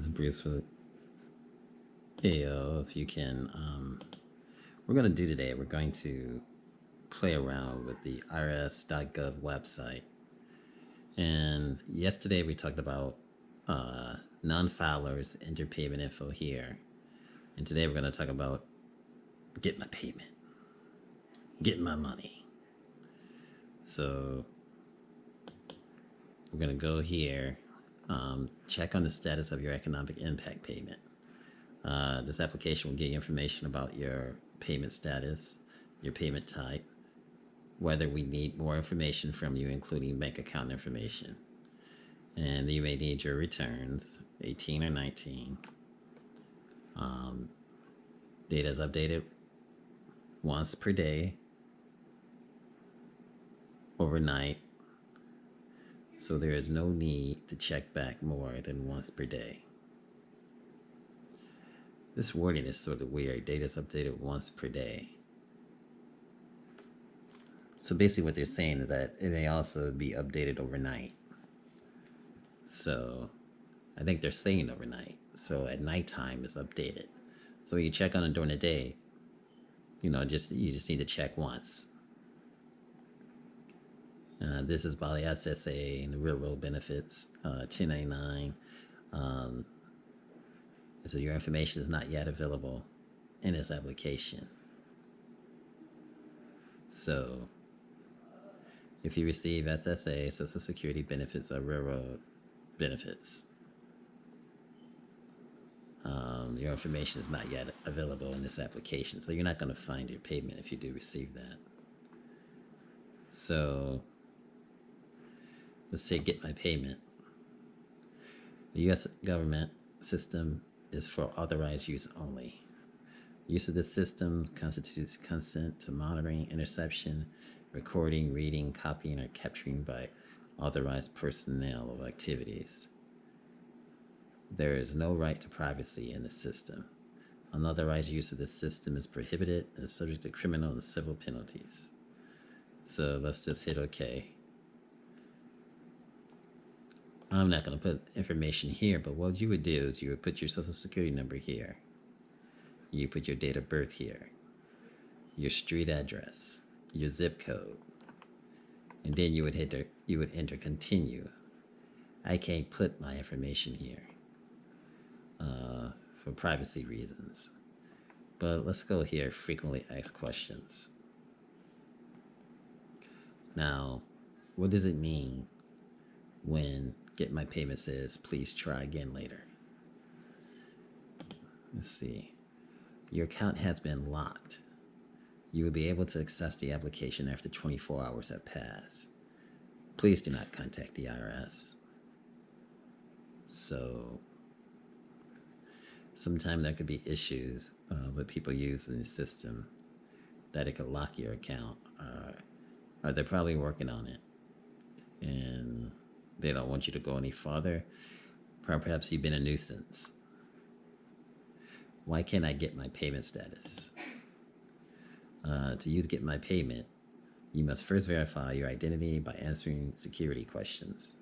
This is Bruce with AO. If you can, we're going to do today, we're going to play around with the IRS.GOV website. And yesterday we talked about non-filers, enter payment info here. And today we're going to talk about get my payment, getting my money. So we're going to go here, check on the status of your economic impact payment. This application will give you information about your payment status, your payment type, whether we need more information from you, including bank account information. And you may need your returns, 18 or 19. Data is updated once per day, overnight, so there is no need to check back more than once per day. This wording is sort of weird. Data is updated once per day. So basically what they're saying is that it may also be updated overnight. So I think they're saying overnight. So at nighttime it's updated. So you check on it during the day, you just need to check once. This is by the SSA and the real world benefits, 1099. So your information is not yet available in this application. So if you receive SSA, Social Security benefits, or railroad benefits, your information is not yet available in this application. So you're not going to find your payment if you do receive that. So let's say get my payment. The U.S. government system is for authorized use only. Use of this system constitutes consent to monitoring, interception, recording, reading, copying, or capturing by authorized personnel of activities. There is no right to privacy in the system. Unauthorized use of this system is prohibited and is subject to criminal and civil penalties. So let's just hit OK. I'm not going to put information here, but what you would do is you would put your Social Security number here. You put your date of birth here, your street address, your zip code, and then you would enter continue. I can't put my information here for privacy reasons. But let's go here, frequently asked questions. Now, what does it mean when Get My Payment says, please try again later? Let's see. Your account has been locked. You will be able to access the application after 24 hours have passed. Please do not contact the IRS. So sometimes there could be issues with people using the system that it could lock your account, or they're probably working on it and they don't want you to go any farther. Perhaps you've been a nuisance. Why can't I get my payment status? To use Get My Payment, you must first verify your identity by answering security questions.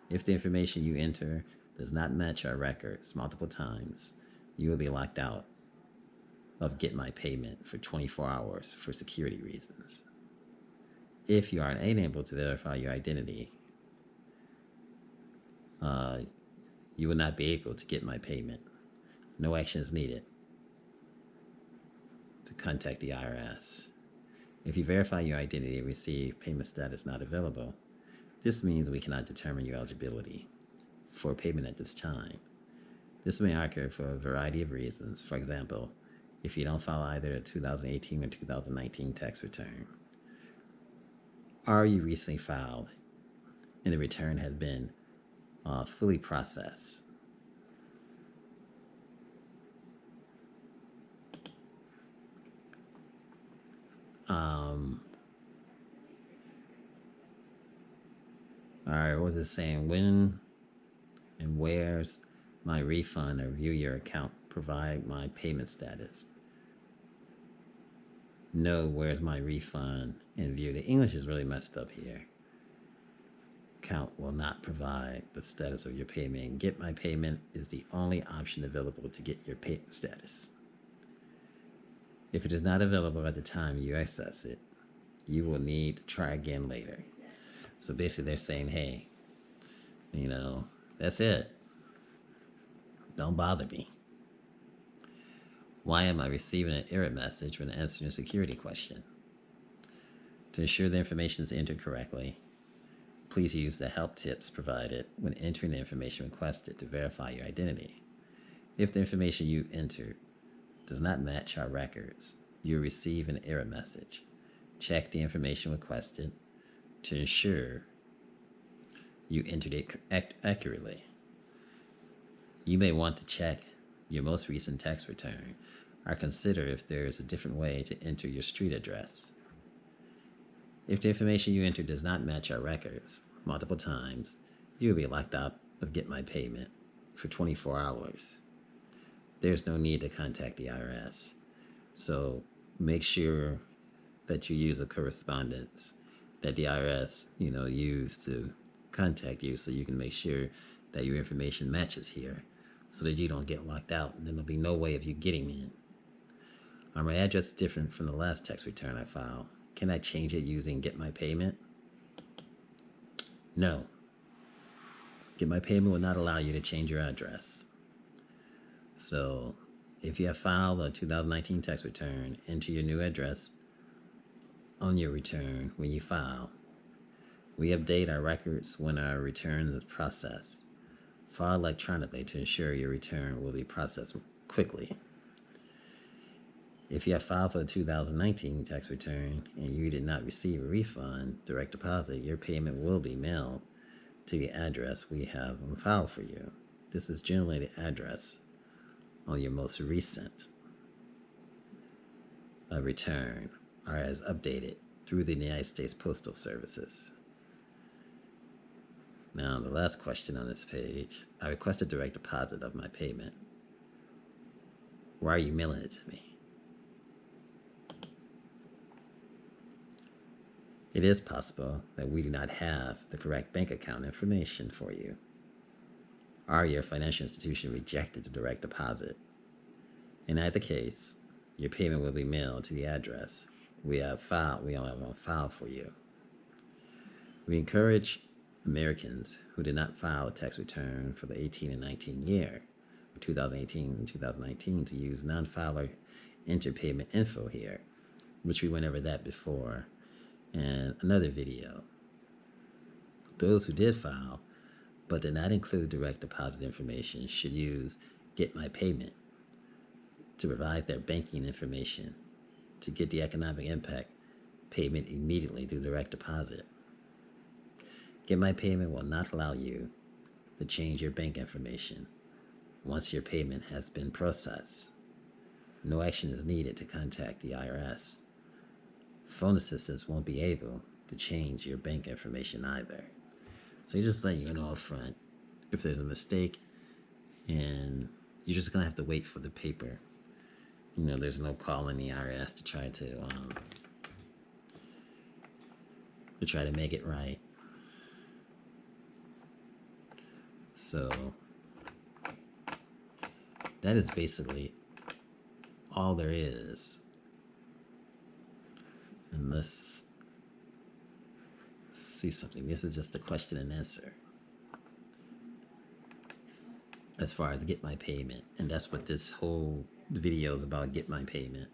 If the information you enter does not match our records multiple times, you will be locked out of Get My Payment for 24 hours for security reasons. If you are unable to verify your identity, you will not be able to get my payment. No action is needed to contact the IRS. If you verify your identity and receive payment status not available, this means we cannot determine your eligibility for payment at this time. This may occur for a variety of reasons. For example, if you don't file either a 2018 or 2019 tax return, or you recently filed and the return has been fully processed. All right, what was it saying? When and where's my refund or view your account? Provide my payment status. No, where's my refund and view? The English is really messed up here. account will not provide the status of your payment. And Get My Payment is the only option available to get your payment status. If it is not available at the time you access it, you will need to try again later. So basically, they're saying, hey, that's it. Don't bother me. Why am I receiving an error message when answering a security question? To ensure the information is entered correctly, please use the help tips provided when entering the information requested to verify your identity. If the information you entered does not match our records, you'll receive an error message. Check the information requested to ensure you entered it accurately. You may want to check your most recent tax return or consider if there is a different way to enter your street address. If the information you entered does not match our records multiple times, you will be locked out of Get My Payment for 24 hours. There's no need to contact the IRS. So make sure that you use a correspondence that the IRS, use to contact you, so you can make sure that your information matches here so that you don't get locked out and then there'll be no way of you getting in. My address is different from the last tax return I filed. Can I change it using Get My Payment? No. Get My Payment will not allow you to change your address. So if you have filed a 2019 tax return, enter your new address on your return when you file. We update our records when our return is processed. File electronically to ensure your return will be processed quickly. If you have filed for the 2019 tax return and you did not receive a refund, direct deposit, your payment will be mailed to the address we have on file for you. This is generally the address on your most recent return or as updated through the United States Postal Services. Now, the last question on this page. I requested direct deposit of my payment. Why are you mailing it to me? It is possible that we do not have the correct bank account information for you, or your financial institution rejected the direct deposit. In either case, your payment will be mailed to the address we have on file for you. We encourage Americans who did not file a tax return for the 18 and 19 year, 2018 and 2019, to use non-filer enter payment info here, which we went over that before in another video. Those who did file but did not include direct deposit information should use Get My Payment to provide their banking information to get the economic impact payment immediately through direct deposit. Get My Payment will not allow you to change your bank information once your payment has been processed. No action is needed to contact the IRS. Phone assistants won't be able to change your bank information either. So just let you know up front if there's a mistake, and you're just gonna have to wait for the paper. There's no calling the IRS to try to make it right. So that is basically all there is. And let's see something. This is just a question and answer as far as Get My Payment. And that's what this whole video is about, Get My Payment.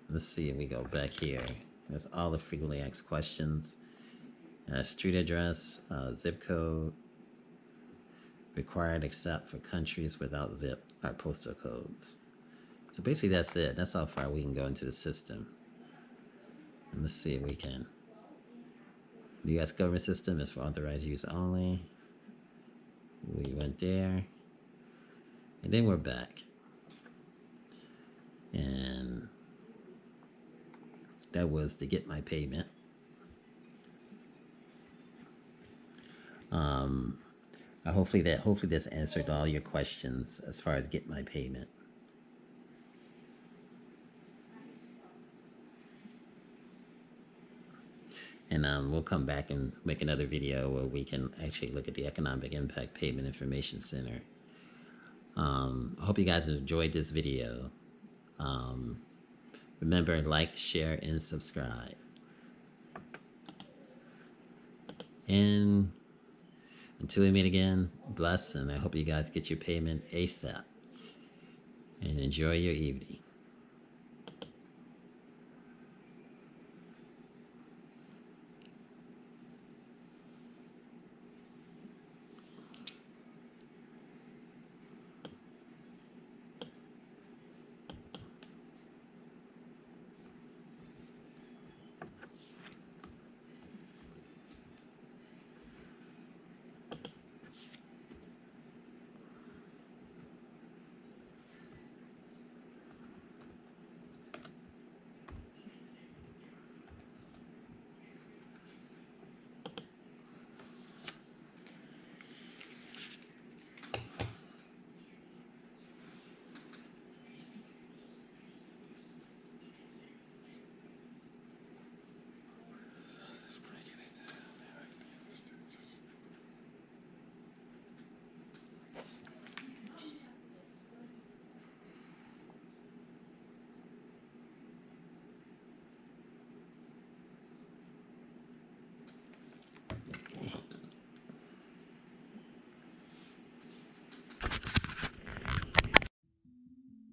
Let's see if we go back here. There's all the frequently asked questions. Street address, zip code, required except for countries without zip or postal codes. So basically that's it. That's how far we can go into the system. And let's see if we can. The U.S. government system is for authorized use only. We went there. And then we're back. And that was to Get My Payment. Hopefully this answered all your questions as far as Get My Payment. And we'll come back and make another video where we can actually look at the Economic Impact Payment Information Center. I hope you guys enjoyed this video. Remember, like, share, and subscribe. And until we meet again, bless, and I hope you guys get your payment ASAP. And enjoy your evening.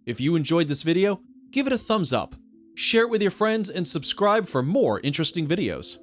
If you enjoyed this video, give it a thumbs up, share it with your friends, and subscribe for more interesting videos.